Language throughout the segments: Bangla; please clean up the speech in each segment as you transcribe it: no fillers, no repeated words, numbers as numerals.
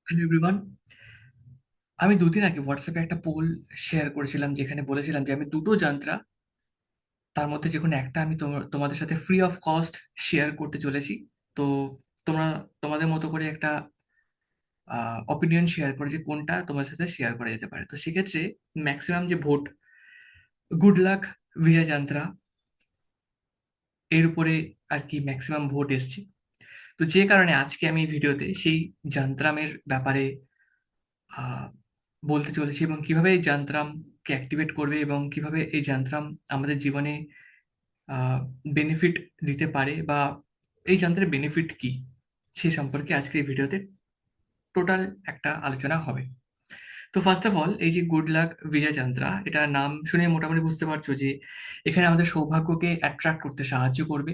Hello everyone. আমি দুদিন আগে হোয়াটসঅ্যাপে একটা পোল শেয়ার করেছিলাম, যেখানে বলেছিলাম যে আমি দুটো যন্ত্রা, তার মধ্যে যে কোনো একটা আমি তোমাদের সাথে ফ্রি অফ কস্ট শেয়ার করতে চলেছি। তো তোমরা তোমাদের মতো করে একটা অপিনিয়ন শেয়ার করে যে কোনটা তোমার সাথে শেয়ার করা যেতে পারে। তো সেক্ষেত্রে ম্যাক্সিমাম যে ভোট গুড লাক ভিজা যন্ত্রা, এর উপরে আর কি ম্যাক্সিমাম ভোট এসছে। তো যে কারণে আজকে আমি এই ভিডিওতে সেই যন্ত্রামের ব্যাপারে আহ, বলতে চলেছি, এবং কিভাবে এই যন্ত্রামকে অ্যাক্টিভেট করবে এবং কিভাবে এই যন্ত্রাম আমাদের জীবনে বেনিফিট দিতে পারে, বা এই যন্ত্রের বেনিফিট কি সে সম্পর্কে আজকে এই ভিডিওতে টোটাল একটা আলোচনা হবে। তো ফার্স্ট অফ অল, এই যে গুড লাক ভিজা যন্ত্রা, এটা নাম শুনে মোটামুটি বুঝতে পারছো যে এখানে আমাদের সৌভাগ্যকে অ্যাট্রাক্ট করতে সাহায্য করবে,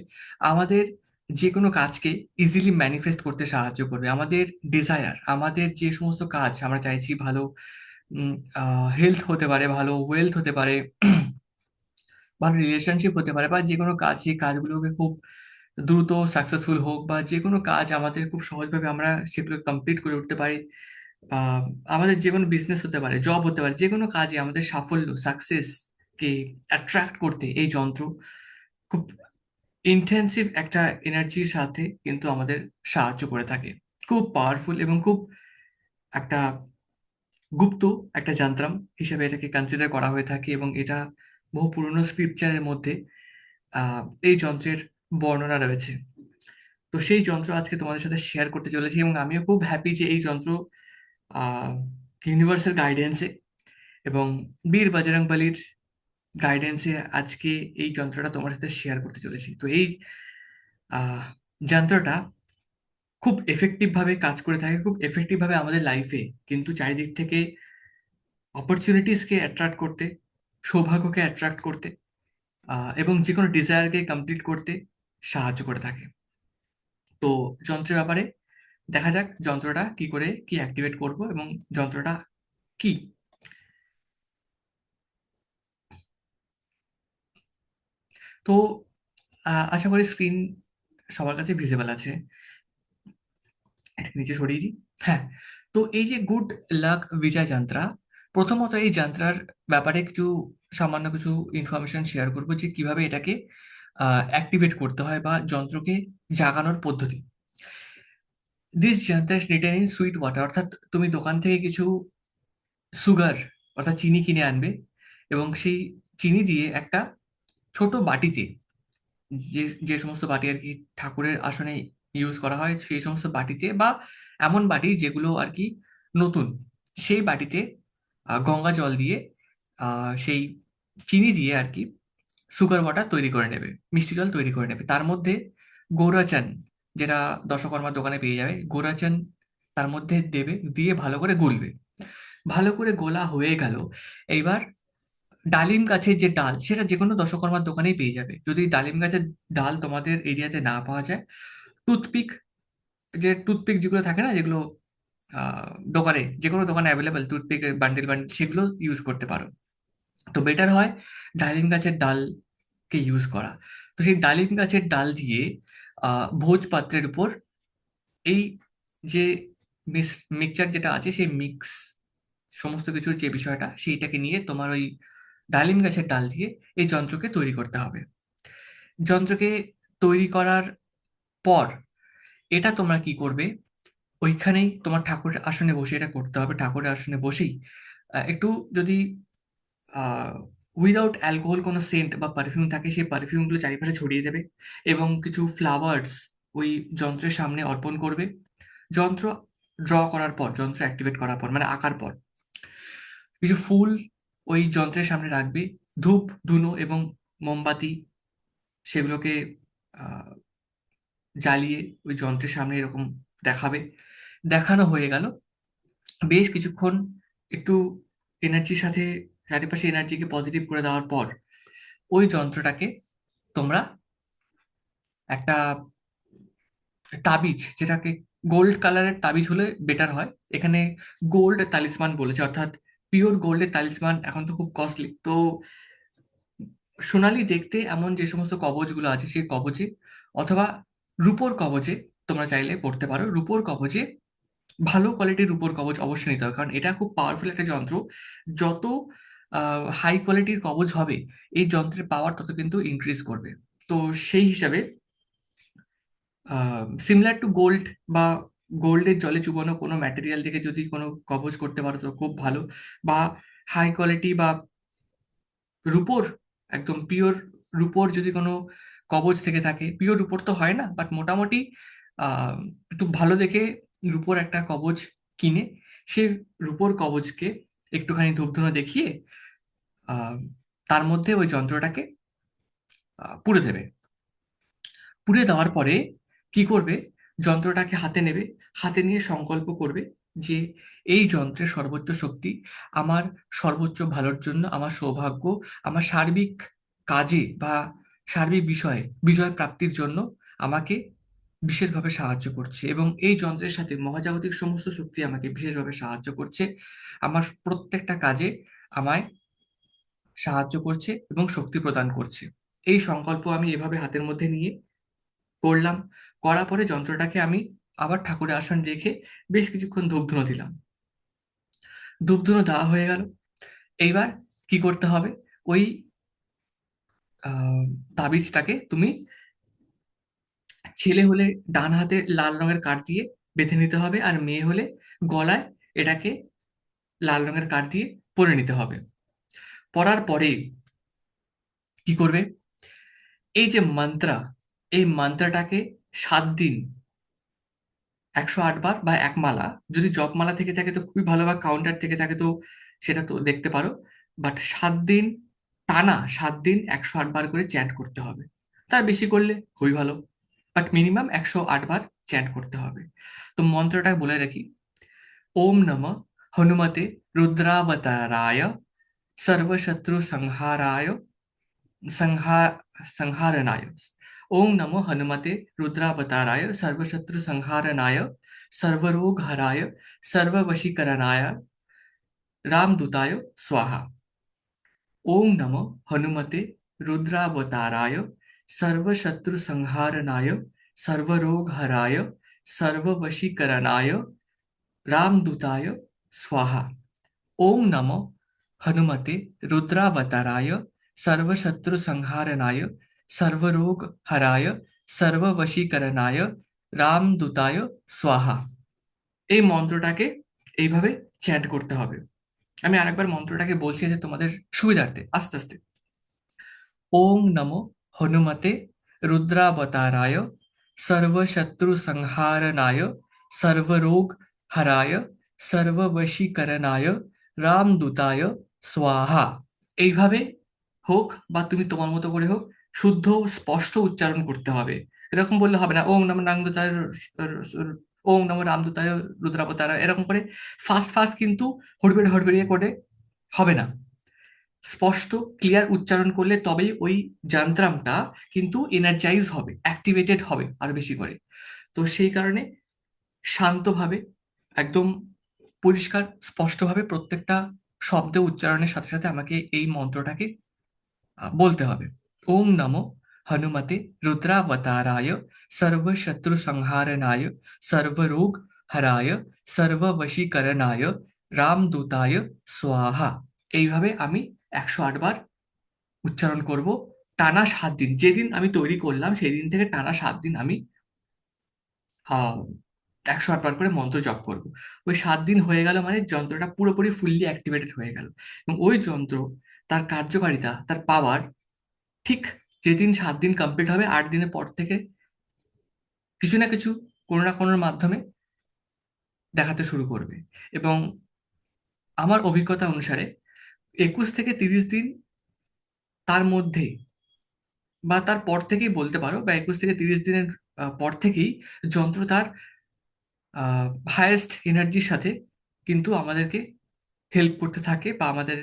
আমাদের যে কোনো কাজকে ইজিলি ম্যানিফেস্ট করতে সাহায্য করবে, আমাদের ডিজায়ার, আমাদের যে সমস্ত কাজ আমরা চাইছি, ভালো হেলথ হতে পারে, ভালো ওয়েলথ হতে পারে, ভালো রিলেশনশিপ হতে পারে, বা যে কোনো কাজ, সেই কাজগুলোকে খুব দ্রুত সাকসেসফুল হোক, বা যে কোনো কাজ আমাদের খুব সহজভাবে আমরা সেগুলো কমপ্লিট করে উঠতে পারি, বা আমাদের যে কোনো বিজনেস হতে পারে, জব হতে পারে, যে কোনো কাজে আমাদের সাফল্য, সাকসেস কে অ্যাট্রাক্ট করতে এই যন্ত্র খুব ইন্টেন্সিভ একটা এনার্জির সাথে কিন্তু আমাদের সাহায্য করে থাকে। খুব পাওয়ারফুল এবং খুব একটা গুপ্ত একটা যন্ত্রাম হিসেবে এটাকে কনসিডার করা হয়ে থাকে, এবং এটা বহু পুরনো স্ক্রিপচারের মধ্যে এই যন্ত্রের বর্ণনা রয়েছে। তো সেই যন্ত্র আজকে তোমাদের সাথে শেয়ার করতে চলেছি, এবং আমিও খুব হ্যাপি যে এই যন্ত্র ইউনিভার্সাল গাইডেন্সে এবং বীর বজরংবলীর গাইডেন্সে আজকে এই যন্ত্রটা তোমার সাথে শেয়ার করতে চলেছি। তো এই আহ, যন্ত্রটা খুব এফেক্টিভ ভাবে কাজ করে থাকে, খুব এফেক্টিভ ভাবে আমাদের লাইফে কিন্তু চারিদিক থেকে অপরচুনিটিসকে অ্যাট্রাক্ট করতে, সৌভাগ্যকে অ্যাট্রাক্ট করতে, এবং যে কোনো ডিজায়ারকে কমপ্লিট করতে সাহায্য করে থাকে। তো যন্ত্রের ব্যাপারে দেখা যাক যন্ত্রটা কি করে কি অ্যাক্টিভেট করব, এবং যন্ত্রটা কি। তো আশা করি স্ক্রিন সবার কাছে ভিজিবল আছে। এটাকে নিচে সরিয়ে দিই। হ্যাঁ। তো এই যে গুড লাক ভিজা যন্ত্রা, প্রথমত এই যন্ত্রার ব্যাপারে কিছু সামান্য কিছু ইনফরমেশন শেয়ার করবো, যে কিভাবে এটাকে অ্যাক্টিভেট করতে হয়, বা যন্ত্রকে জাগানোর পদ্ধতি। দিস যন্ত্র রিটেন ইন সুইট ওয়াটার, অর্থাৎ তুমি দোকান থেকে কিছু সুগার অর্থাৎ চিনি কিনে আনবে, এবং সেই চিনি দিয়ে একটা ছোট বাটিতে, যে যে সমস্ত বাটি আর কি ঠাকুরের আসনে ইউজ করা হয়, সেই সমস্ত বাটিতে, বা এমন বাটি যেগুলো আর কি নতুন, সেই বাটিতে গঙ্গা জল দিয়ে সেই চিনি দিয়ে আর কি সুগার ওয়াটার তৈরি করে নেবে, মিষ্টি জল তৈরি করে নেবে। তার মধ্যে গোরাচান, যেটা দশকর্মার দোকানে পেয়ে যাবে, গোরাচান তার মধ্যে দেবে, দিয়ে ভালো করে গুলবে। ভালো করে গোলা হয়ে গেল। এইবার ডালিম গাছের যে ডাল, সেটা যে কোনো দশকর্মার দোকানেই পেয়ে যাবে। যদি ডালিম গাছের ডাল তোমাদের এরিয়াতে না পাওয়া যায়, টুথপিক, যে টুথপিক যেগুলো থাকে না, যেগুলো দোকানে, যে কোনো দোকানে অ্যাভেলেবেল টুথপিক বান্ডিল বান্ডিল, সেগুলো ইউজ করতে পারো। তো বেটার হয় ডালিম গাছের ডালকে ইউজ করা। তো সেই ডালিম গাছের ডাল দিয়ে ভোজপাত্রের উপর এই যে মিক্সচার যেটা আছে, সেই মিক্স সমস্ত কিছুর যে বিষয়টা, সেইটাকে নিয়ে তোমার ওই ডালিম গাছের ডাল দিয়ে এই যন্ত্রকে তৈরি করতে হবে। যন্ত্রকে তৈরি করার পর এটা তোমরা কি করবে, ওইখানেই তোমার ঠাকুরের আসনে বসে এটা করতে হবে। ঠাকুরের আসনে বসেই একটু যদি উইদাউট অ্যালকোহল কোনো সেন্ট বা পারফিউম থাকে, সেই পারফিউমগুলো চারিপাশে ছড়িয়ে দেবে, এবং কিছু ফ্লাওয়ার্স ওই যন্ত্রের সামনে অর্পণ করবে। যন্ত্র ড্র করার পর, যন্ত্র অ্যাক্টিভেট করার পর, মানে আঁকার পর, কিছু ফুল ওই যন্ত্রের সামনে রাখবে, ধূপ ধুনো এবং মোমবাতি, সেগুলোকে আহ, জ্বালিয়ে ওই যন্ত্রের সামনে এরকম দেখাবে। দেখানো হয়ে গেল, বেশ কিছুক্ষণ একটু এনার্জির সাথে চারিপাশে এনার্জিকে পজিটিভ করে দেওয়ার পর, ওই যন্ত্রটাকে তোমরা একটা তাবিজ, যেটাকে গোল্ড কালারের তাবিজ হলে বেটার হয়। এখানে গোল্ড তালিসমান বলেছে, অর্থাৎ পিওর গোল্ডের তালিসমান এখন তো খুব কস্টলি। তো সোনালি দেখতে এমন যে সমস্ত কবচগুলো আছে, সেই কবচে, অথবা রূপোর কবচে তোমরা চাইলে পড়তে পারো। রূপোর কবচে ভালো কোয়ালিটির রূপোর কবচ অবশ্যই নিতে হবে, কারণ এটা খুব পাওয়ারফুল একটা যন্ত্র। যত হাই কোয়ালিটির কবচ হবে, এই যন্ত্রের পাওয়ার তত কিন্তু ইনক্রিজ করবে। তো সেই হিসাবে সিমিলার টু গোল্ড বা গোল্ডের জলে চুবানো কোনো ম্যাটেরিয়াল থেকে যদি কোনো কবচ করতে পারো তো খুব ভালো। বা হাই কোয়ালিটি বা রূপোর, একদম পিওর রূপোর যদি কোনো কবচ থেকে থাকে, পিওর রূপোর তো হয় না, বাট মোটামুটি আহ একটু ভালো দেখে রূপোর একটা কবচ কিনে সে রূপোর কবচকে একটুখানি ধূপধুনো দেখিয়ে আহ তার মধ্যে ওই যন্ত্রটাকে পুড়ে দেবে। পুড়ে দেওয়ার পরে কি করবে, যন্ত্রটাকে হাতে নেবে, হাতে নিয়ে সংকল্প করবে যে এই যন্ত্রের সর্বোচ্চ শক্তি আমার সর্বোচ্চ ভালোর জন্য, আমার সৌভাগ্য, আমার সার্বিক কাজে বা সার্বিক বিষয়ে বিজয় প্রাপ্তির জন্য আমাকে বিশেষভাবে সাহায্য করছে, এবং এই যন্ত্রের সাথে মহাজাগতিক সমস্ত শক্তি আমাকে বিশেষভাবে সাহায্য করছে, আমার প্রত্যেকটা কাজে আমায় সাহায্য করছে এবং শক্তি প্রদান করছে। এই সংকল্প আমি এভাবে হাতের মধ্যে নিয়ে করলাম। করার পরে যন্ত্রটাকে আমি আবার ঠাকুরের আসন রেখে বেশ কিছুক্ষণ ধূপধুনো দিলাম। ধূপধুনো দেওয়া হয়ে গেল। এইবার কি করতে হবে, ওই আহ তাবিজটাকে তুমি, ছেলে হলে ডান হাতে লাল রঙের কাঠ দিয়ে বেঁধে নিতে হবে, আর মেয়ে হলে গলায় এটাকে লাল রঙের কাঠ দিয়ে পরে নিতে হবে। পরার পরে কি করবে, এই যে মন্ত্রা, এই মন্ত্রটাকে 7 দিন 108 বার বা এক মালা, যদি জপমালা থেকে থাকে তো খুবই ভালো, বা কাউন্টার থেকে থাকে তো সেটা তো দেখতে পারো। বাট 7 দিন টানা, 7 দিন 108 বার করে চ্যান্ট করতে হবে। তার বেশি করলে খুবই ভালো, বাট মিনিমাম 108 বার চ্যান্ট করতে হবে। তো মন্ত্রটা বলে রাখি: ওম নমঃ হনুমতে রুদ্রাবতারায় सर्वशत्रु संहाराय संहार संहारनाय। ओम नमो हनुमते रुद्रावताराय सर्वशत्रु संहारनाय सर्वरोग हराय सर्ववशीकरणाय रामदूताय स्वाहा। ओम नमो हनुमते रुद्रावताराय सर्वशत्रु संहारनाय सर्वरोग हराय सर्ववशीकरणाय रामदूताय स्वाहा। ओम नमो हनुमते रुद्रावताराय सर्वशत्रु संहारणाय सर्वरोग हराय सर्ववशीकरणाय রামদূতায় স্বাহা। এই মন্ত্রটাকে এইভাবে চ্যান্ট করতে হবে। আমি আরেকবার মন্ত্রটাকে বলছি যে তোমাদের সুবিধার্থে আস্তে আস্তে। ओम नमो हनुमते रुद्रावताराय सर्वशत्रु संहारणाय सर्वरोग हराय सर्ववशीकरणाय রামদূতায় স্বাহা। এইভাবে হোক বা তুমি তোমার মতো করে হোক, শুদ্ধ স্পষ্ট উচ্চারণ করতে হবে। এরকম বললে হবে না ওম নমঃ রামদূতায়, ওম নমঃ রামদূতায় রুদ্রাবতারা, এরকম করে ফাস্ট ফাস্ট কিন্তু হড়বড় হড়বড়িয়ে করে হবে না। স্পষ্ট ক্লিয়ার উচ্চারণ করলে তবেই ওই যন্ত্রটা কিন্তু এনার্জাইজ হবে, অ্যাক্টিভেটেড হবে আরো বেশি করে। তো সেই কারণে শান্তভাবে, একদম পরিষ্কার স্পষ্টভাবে প্রত্যেকটা শব্দ উচ্চারণের সাথে সাথে আমাকে এই মন্ত্রটাকে বলতে হবে। ওম নমো হনুমতে রুদ্রাবতারায় সর্বশত্রু সংহারণায় সর্বরোগ হরায় সর্ববশীকরণায় রামদূতায় স্বাহা। এইভাবে আমি 108 বার উচ্চারণ করব টানা 7 দিন। যেদিন আমি তৈরি করলাম সেই দিন থেকে টানা 7 দিন আমি আহ 108 বার করে মন্ত্র জপ করব। ওই 7 দিন হয়ে গেল মানে যন্ত্রটা পুরোপুরি ফুললি অ্যাক্টিভেটেড হয়ে গেল, এবং ওই যন্ত্র, তার কার্যকারিতা, তার পাওয়ার ঠিক যেদিন 7 দিন কমপ্লিট হবে, 8 দিনের পর থেকে কিছু না কিছু, কোনো না কোনোর মাধ্যমে দেখাতে শুরু করবে। এবং আমার অভিজ্ঞতা অনুসারে 21 থেকে 30 দিন, তার মধ্যে বা তার পর থেকেই বলতে পারো, বা 21 থেকে 30 দিনের পর থেকেই যন্ত্র তার হায়েস্ট এনার্জির সাথে কিন্তু আমাদেরকে হেল্প করতে থাকে, বা আমাদের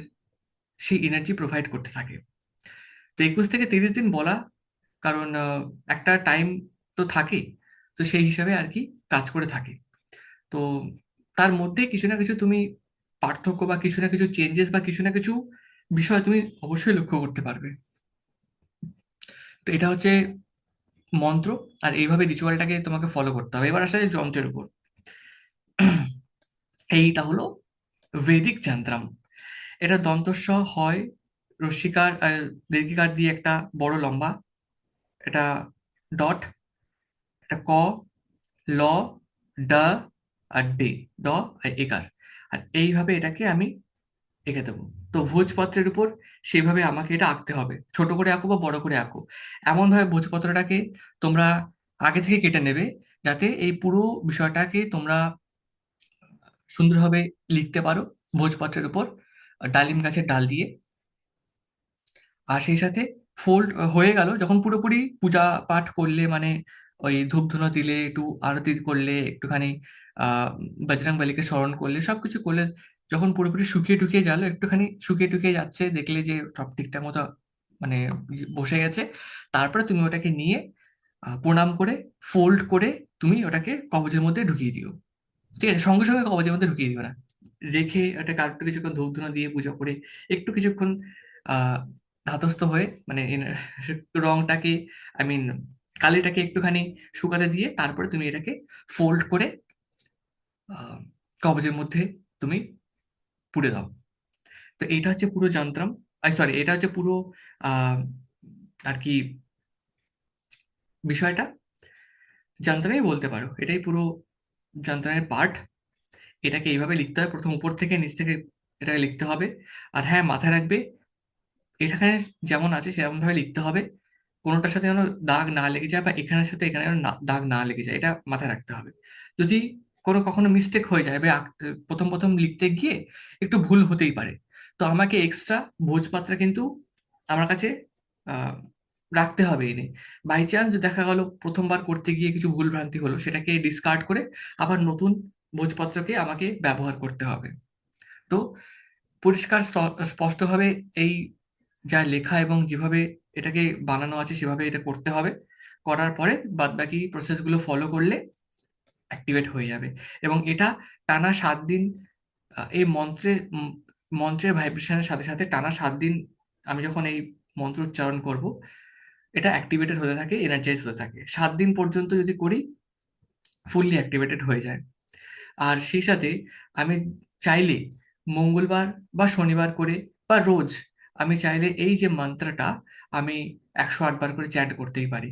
সেই এনার্জি প্রোভাইড করতে থাকে। তো 21 থেকে 30 দিন বলা, কারণ একটা টাইম তো থাকে, তো সেই হিসাবে আর কি কাজ করে থাকে। তো তার মধ্যে কিছু না কিছু তুমি পার্থক্য বা কিছু না কিছু চেঞ্জেস বা কিছু না কিছু বিষয় তুমি অবশ্যই লক্ষ্য করতে পারবে। তো এটা হচ্ছে মন্ত্র, আর এইভাবে রিচুয়ালটাকে তোমাকে ফলো করতে হবে। এবার আসলে যন্ত্রের উপর, এইটা হলো বৈদিক যন্ত্রম। এটা দন্তস্ব হয় রস্বীকার দীর্ঘিকার দিয়ে একটা বড় লম্বা, এটা ডট, এটা ক, ল, ড, আর ডে, ড আর একার। আর এইভাবে এটাকে আমি এঁকে দেবো। তো ভোজপত্রের উপর সেইভাবে আমাকে এটা আঁকতে হবে, ছোট করে আঁকো বা বড় করে আঁকো। এমন ভাবে ভোজপত্রটাকে তোমরা আগে থেকে কেটে নেবে, যাতে এই পুরো বিষয়টাকে তোমরা সুন্দরভাবে লিখতে পারো ভোজপত্রের উপর, ডালিম গাছের ডাল দিয়ে। আর সেই সাথে ফোল্ড হয়ে গেল যখন পুরোপুরি পূজা পাঠ করলে, মানে ওই ধূপ ধুনো দিলে, একটু আরতি করলে, একটুখানি আহ বজরং বলিকে স্মরণ করলে, সবকিছু করলে, যখন পুরোপুরি শুকিয়ে টুকিয়ে গেল, একটুখানি শুকিয়ে টুকিয়ে যাচ্ছে, দেখলে যে সব ঠিকঠাক মতো মানে বসে গেছে, তারপরে তুমি ওটাকে নিয়ে প্রণাম করে ফোল্ড করে তুমি ওটাকে কবজের মধ্যে ঢুকিয়ে দিও। ঠিক আছে, সঙ্গে সঙ্গে কবজের মধ্যে ঢুকিয়ে দিও না, রেখে ওটা কার্ডটা কিছুক্ষণ ধূপ ধুনো দিয়ে পুজো করে একটু কিছুক্ষণ আহ ধাতস্থ হয়ে, মানে রংটাকে, আই মিন কালিটাকে একটুখানি শুকাতে দিয়ে, তারপরে তুমি এটাকে ফোল্ড করে আহ কবজের মধ্যে তুমি পুড়ে দাও। তো এইটা হচ্ছে পুরো যন্ত্রম, সরি, এটা হচ্ছে পুরো আহ আর কি বিষয়টা, যন্ত্রণাই বলতে পারো, এটাই পুরো যন্ত্রণের পার্ট। এটাকে এইভাবে লিখতে হবে, প্রথম উপর থেকে নিচ থেকে এটাকে লিখতে হবে। আর হ্যাঁ, মাথায় রাখবে, এখানে যেমন আছে সেরকম ভাবে লিখতে হবে, কোনোটার সাথে যেন দাগ না লেগে যায়, বা এখানের সাথে এখানে যেন দাগ না লেগে যায়, এটা মাথায় রাখতে হবে। যদি কখনো মিস্টেক হয়ে যায় বা প্রথম প্রথম লিখতে গিয়ে একটু ভুল হতেই পারে, তো আমাকে এক্সট্রা ভোজপাত্রা কিন্তু আমার কাছে আহ, রাখতে হবে এনে। বাই চান্স দেখা গেল প্রথমবার করতে গিয়ে কিছু ভুল ভ্রান্তি হলো, সেটাকে ডিসকার্ড করে আবার নতুন ভোজপত্রকে আমাকে ব্যবহার করতে হবে। তো পরিষ্কার স্পষ্টভাবে এই যা লেখা এবং যেভাবে এটাকে বানানো আছে সেভাবে এটা করতে হবে। করার পরে বাদবাকি প্রসেসগুলো ফলো করলে অ্যাক্টিভেট হয়ে যাবে। এবং এটা টানা 7 দিন, এই মন্ত্রের ভাইব্রেশনের সাথে সাথে টানা 7 দিন আমি যখন এই মন্ত্র উচ্চারণ করব, এটা অ্যাক্টিভেটেড হতে থাকে, এনার্জাইজ হতে থাকে। 7 দিন পর্যন্ত যদি করি, ফুললি অ্যাক্টিভেটেড হয়ে যায়। আর সেই সাথে আমি চাইলে মঙ্গলবার বা শনিবার করে, বা রোজ আমি চাইলে এই যে মন্ত্রটা আমি 108 বার করে চ্যান্ট করতেই পারি।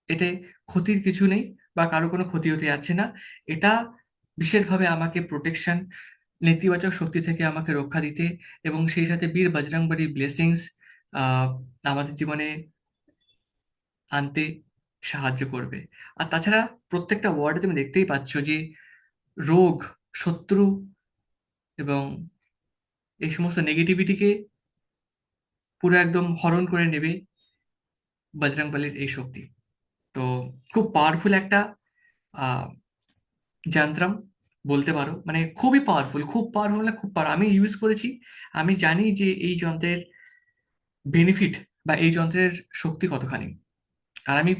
এতে ক্ষতির কিছু নেই, বা কারো কোনো ক্ষতি হতে যাচ্ছে না। এটা বিশেষভাবে আমাকে প্রোটেকশন, নেতিবাচক শক্তি থেকে আমাকে রক্ষা দিতে, এবং সেই সাথে বীর বজরংবলী ব্লেসিংস আমাদের জীবনে আনতে সাহায্য করবে। আর তাছাড়া প্রত্যেকটা ওয়ার্ডে তুমি দেখতেই পাচ্ছ যে রোগ, শত্রু এবং এই সমস্ত নেগেটিভিটিকে পুরো একদম হরণ করে নেবে বজরংবলীর এই শক্তি। তো খুব পাওয়ারফুল একটা আহ যন্ত্রম বলতে পারো, মানে খুবই পাওয়ারফুল, খুব পাওয়ারফুল না, খুব পাওয়ার, আমি ইউজ করেছি। আমি জানি যে এই যন্ত্রের বেনিফিট বা এই যন্ত্রের শক্তি কতখানি। আর আমি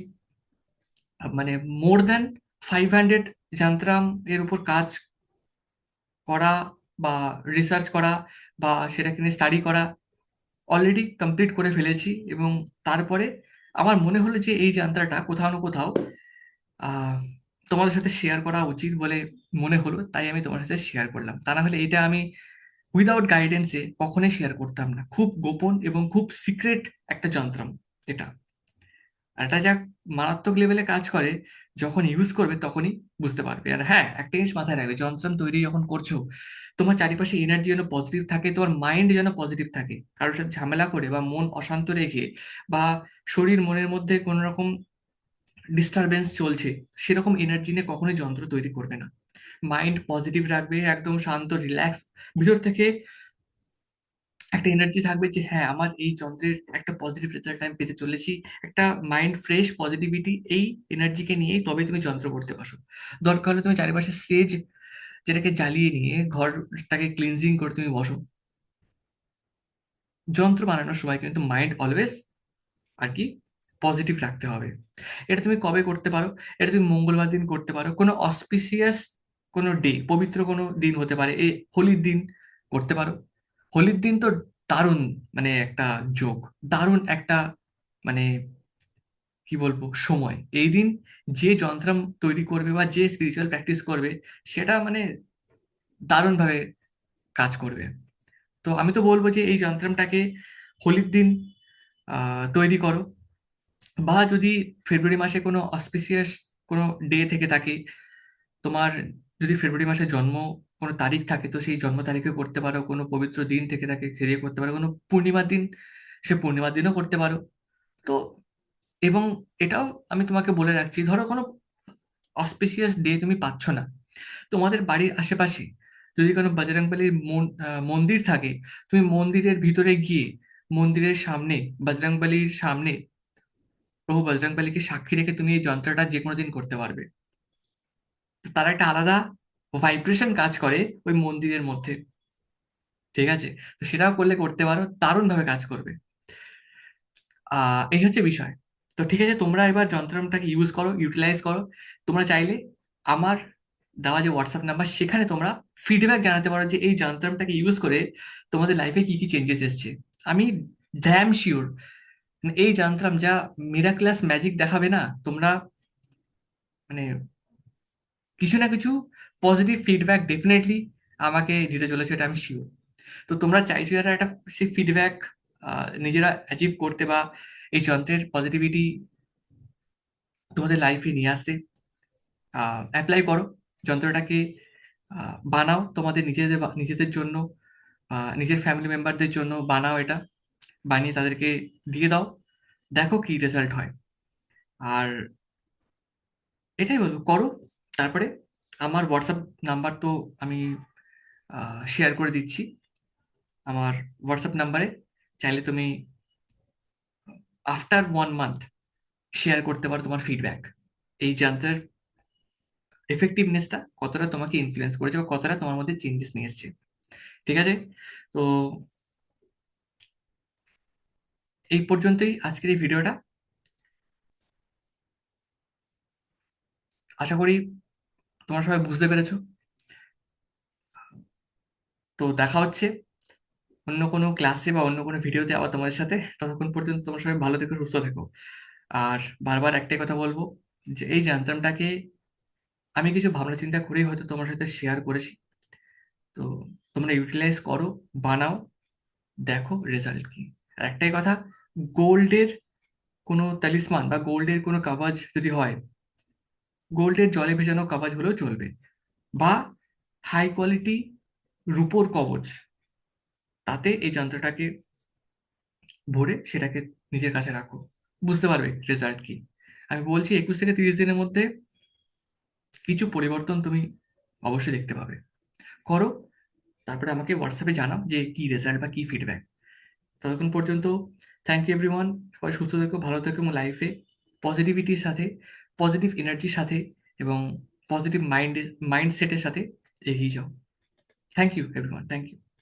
মানে মোর দ্যান 500 যন্ত্রাম এর উপর কাজ করা, বা রিসার্চ করা, বা সেটাকে নিয়ে স্টাডি করা অলরেডি কমপ্লিট করে ফেলেছি। এবং তারপরে আমার মনে হলো যে এই যাত্রাটা কোথাও না কোথাও আহ তোমাদের সাথে শেয়ার করা উচিত বলে মনে হলো, তাই আমি তোমার সাথে শেয়ার করলাম। তা না হলে এটা আমি উইদাউট গাইডেন্সে কখনোই শেয়ার করতাম না। খুব গোপন এবং খুব সিক্রেট একটা যন্ত্রম এটা। আর এটা যা মারাত্মক লেভেলে কাজ করে, যখন ইউজ করবে তখনই বুঝতে পারবে। আর হ্যাঁ, একটা জিনিস মাথায় রাখবে, যন্ত্রম তৈরি যখন করছো, তোমার চারিপাশে এনার্জি যেন পজিটিভ থাকে, তোমার মাইন্ড যেন পজিটিভ থাকে। কারোর সাথে ঝামেলা করে বা মন অশান্ত রেখে, বা শরীর মনের মধ্যে কোনো রকম ডিস্টারবেন্স চলছে, সেরকম এনার্জি নিয়ে কখনোই যন্ত্র তৈরি করবে না। মাইন্ড পজিটিভ রাখবে, একদম শান্ত রিল্যাক্স, ভিতর থেকে একটা এনার্জি থাকবে যে হ্যাঁ, আমার এই যন্ত্রের একটা পজিটিভ রেজাল্ট আমি পেতে চলেছি। একটা মাইন্ড ফ্রেশ পজিটিভিটি, এই এনার্জিকে নিয়েই তবে তুমি যন্ত্র করতে পারো। দরকার হলে তুমি চারিপাশে সেজ যেটাকে জ্বালিয়ে নিয়ে ঘরটাকে ক্লিনজিং করে তুমি বসো। যন্ত্র বানানোর সময় কিন্তু মাইন্ড অলওয়েজ আর কি পজিটিভ রাখতে হবে। এটা তুমি কবে করতে পারো? এটা তুমি মঙ্গলবার দিন করতে পারো, কোনো অসপিসিয়াস কোনো ডে, পবিত্র কোনো দিন হতে পারে, এই হোলির দিন করতে পারো। হোলির দিন তো দারুণ, মানে একটা যোগ, দারুণ একটা, মানে কি বলবো, সময়। এই দিন যে যন্ত্রম তৈরি করবে বা যে স্পিরিচুয়াল প্র্যাকটিস করবে, সেটা মানে দারুণভাবে কাজ করবে। তো আমি তো বলবো যে এই যন্ত্রমটাকে হোলির দিন তৈরি করো, বা যদি ফেব্রুয়ারি মাসে কোনো অসপিসিয়াস কোনো ডে থেকে থাকে, তোমার যদি ফেব্রুয়ারি মাসে জন্ম কোনো তারিখ থাকে, তো সেই জন্ম তারিখে করতে পারো। কোনো পবিত্র দিন থেকে থাকে সেদিকে করতে পারো, কোনো পূর্ণিমার দিন সে পূর্ণিমার দিনও করতে পারো। তো এবং এটাও আমি তোমাকে বলে রাখছি, ধরো কোনো অসপিসিয়াস ডে তুমি পাচ্ছ না, তোমাদের বাড়ির আশেপাশে যদি কোনো বজরংবলীর মন্দির থাকে, তুমি মন্দিরের ভিতরে গিয়ে মন্দিরের সামনে, বজরংবলীর সামনে প্রভু বজরংবলীকে সাক্ষী রেখে তুমি এই যন্ত্রটা যে কোনো দিন করতে পারবে। তো তার একটা আলাদা ভাইব্রেশন কাজ করে ওই মন্দিরের মধ্যে, ঠিক আছে? তো সেটাও করলে করতে পারো, দারুণ ভাবে কাজ করবে। এই হচ্ছে বিষয়। তো ঠিক আছে, তোমরা এবার যন্ত্রটাকে ইউজ করো, ইউটিলাইজ করো। তোমরা চাইলে আমার দেওয়া যে হোয়াটসঅ্যাপ নাম্বার, সেখানে তোমরা ফিডব্যাক জানাতে পারো যে এই যন্ত্রটাকে ইউজ করে তোমাদের লাইফে কি কি চেঞ্জেস এসেছে। আমি ড্যাম শিওর এই যন্ত্রম যা মিরাক্লাস ম্যাজিক দেখাবে না, তোমরা মানে কিছু না কিছু পজিটিভ ফিডব্যাক ডেফিনেটলি আমাকে দিতে চলেছে, এটা আমি শিওর। তো তোমরা চাইছো যারা একটা সেই ফিডব্যাক নিজেরা অ্যাচিভ করতে, বা এই যন্ত্রের পজিটিভিটি তোমাদের লাইফে নিয়ে আসতে, অ্যাপ্লাই করো যন্ত্রটাকে। বানাও তোমাদের নিজেদের নিজেদের জন্য, নিজের ফ্যামিলি মেম্বারদের জন্য বানাও এটা, বানিয়ে তাদেরকে দিয়ে দাও, দেখো কি রেজাল্ট হয়। আর এটাই বলবো, করো। তারপরে আমার হোয়াটসঅ্যাপ নাম্বার তো আমি শেয়ার করে দিচ্ছি। আমার হোয়াটসঅ্যাপ নাম্বারে চাইলে তুমি আফটার 1 মান্থ শেয়ার করতে পারো তোমার ফিডব্যাক, এই যন্ত্রের এফেক্টিভনেসটা কতটা তোমাকে ইনফ্লুয়েন্স করেছে বা কতটা তোমার মধ্যে চেঞ্জেস নিয়ে এসেছে। ঠিক আছে? তো এই পর্যন্তই আজকের এই ভিডিওটা। আশা করি তোমরা সবাই বুঝতে পেরেছো। তো দেখা হচ্ছে অন্য কোনো ক্লাসে বা অন্য কোনো ভিডিওতে আবার তোমাদের সাথে। ততক্ষণ পর্যন্ত তোমরা সবাই ভালো থেকো, সুস্থ থেকো। আর বারবার একটাই কথা বলবো, যে এই যন্ত্রটাকে আমি কিছু ভাবনা চিন্তা করেই হয়তো তোমার সাথে শেয়ার করেছি। তো তোমরা ইউটিলাইজ করো, বানাও, দেখো রেজাল্ট কি। আর একটাই কথা, গোল্ডের কোনো তালিসমান বা গোল্ডের কোনো কাভাজ যদি হয়, গোল্ডের জলে ভেজানো কাভাজ হলেও চলবে, বা হাই কোয়ালিটি রূপোর কবচ, তাতে এই যন্ত্রটাকে ভরে সেটাকে নিজের কাছে রাখো, বুঝতে পারবে রেজাল্ট কি। আমি বলছি 21 থেকে 30 দিনের মধ্যে কিছু পরিবর্তন তুমি অবশ্যই দেখতে পাবে। করো, তারপরে আমাকে হোয়াটসঅ্যাপে জানাও যে কি রেজাল্ট বা কি ফিডব্যাক। ততক্ষণ পর্যন্ত থ্যাংক ইউ এভরিওয়ান। সবাই সুস্থ থেকো, ভালো থেকো, এবং লাইফে পজিটিভিটির সাথে, পজিটিভ এনার্জির সাথে এবং পজিটিভ মাইন্ডসেটের সাথে এগিয়ে যাও। Thank you everyone, thank you.